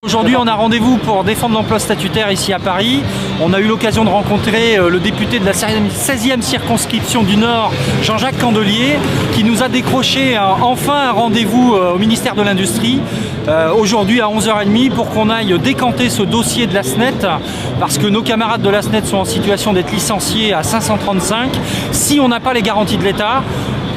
Aujourd'hui, on a rendez-vous pour défendre l'emploi statutaire ici à Paris. On a eu l'occasion de rencontrer le député de la 16e circonscription du Nord, Jean-Jacques Candelier, qui nous a décroché enfin un rendez-vous au ministère de l'Industrie, aujourd'hui à 11h30, pour qu'on aille décanter ce dossier de la SNET, parce que nos camarades de la SNET sont en situation d'être licenciés à 535. Si on n'a pas les garanties de l'État,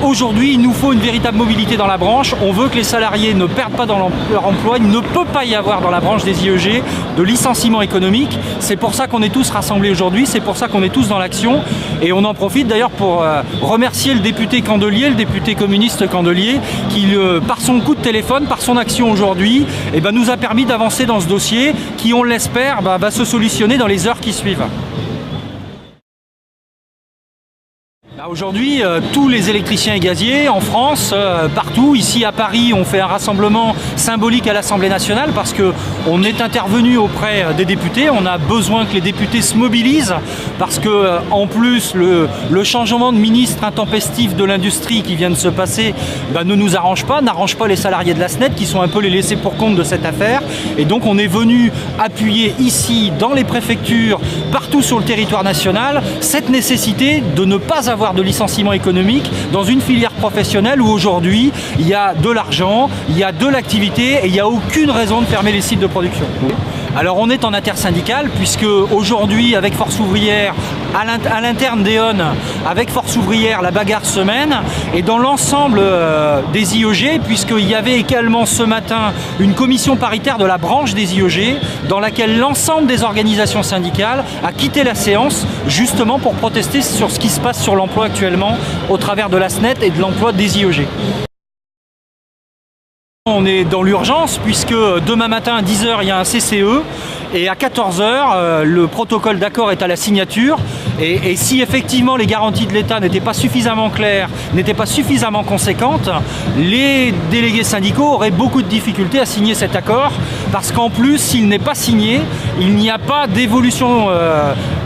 aujourd'hui, il nous faut une véritable mobilité dans la branche. On veut que les salariés ne perdent pas dans leur emploi. Il ne peut pas y avoir dans la branche des IEG de licenciement économique. C'est pour ça qu'on est tous rassemblés aujourd'hui, c'est pour ça qu'on est tous dans l'action. Et on en profite d'ailleurs pour remercier le député Candelier, le député communiste Candelier, qui par son coup de téléphone, par son action aujourd'hui, nous a permis d'avancer dans ce dossier qui, on l'espère, va se solutionner dans les heures qui suivent. Aujourd'hui, tous les électriciens et gaziers en France, partout, ici à Paris, on fait un rassemblement symbolique à l'Assemblée nationale parce qu'on est intervenu auprès des députés. On a besoin que les députés se mobilisent parce que, en plus, le changement de ministre intempestif de l'industrie qui vient de se passer ne nous arrange pas, n'arrange pas les salariés de la SNET qui sont un peu les laissés pour compte de cette affaire. Et donc, on est venu appuyer ici, dans les préfectures, partout sur le territoire national, cette nécessité de ne pas avoir de licenciement économique dans une filière professionnelle où aujourd'hui il y a de l'argent, il y a de l'activité et il n'y a aucune raison de fermer les sites de production. Alors on est en intersyndical puisque aujourd'hui avec Force Ouvrière, à l'interne d'E.ON, avec Force Ouvrière, la bagarre se mène et dans l'ensemble des IEG, puisqu'il y avait également ce matin une commission paritaire de la branche des IEG dans laquelle l'ensemble des organisations syndicales a quitté la séance justement pour protester sur ce qui se passe sur l'emploi actuellement au travers de la SNET et de l'emploi des IEG. On est dans l'urgence puisque demain matin à 10h il y a un CCE et à 14h le protocole d'accord est à la signature et si effectivement les garanties de l'État n'étaient pas suffisamment claires, n'étaient pas suffisamment conséquentes, les délégués syndicaux auraient beaucoup de difficultés à signer cet accord parce qu'en plus s'il n'est pas signé, il n'y a pas d'évolution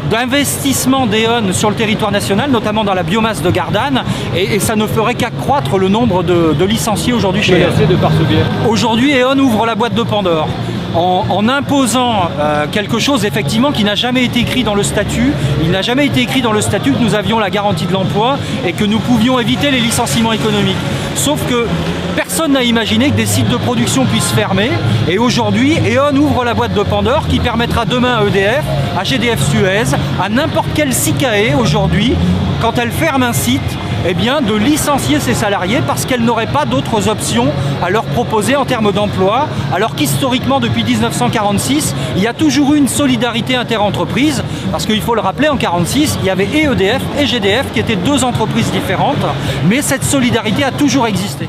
d'investissement d'E.ON sur le territoire national, notamment dans la biomasse de Gardanne, et ça ne ferait qu'accroître le nombre de licenciés aujourd'hui chez E.ON. Aujourd'hui, E.ON ouvre la boîte de Pandore en imposant quelque chose effectivement qui n'a jamais été écrit dans le statut. Il n'a jamais été écrit dans le statut que nous avions la garantie de l'emploi et que nous pouvions éviter les licenciements économiques. Sauf que personne n'a imaginé que des sites de production puissent fermer et aujourd'hui E.ON ouvre la boîte de Pandore qui permettra demain à EDF, à GDF Suez, à n'importe quel SICAE aujourd'hui, quand elle ferme un site, de licencier ses salariés parce qu'elle n'aurait pas d'autres options à leur proposer en termes d'emploi, alors qu'historiquement depuis 1946, il y a toujours eu une solidarité interentreprises, parce qu'il faut le rappeler, en 1946, il y avait et EDF et GDF qui étaient deux entreprises différentes, mais cette solidarité a toujours existé.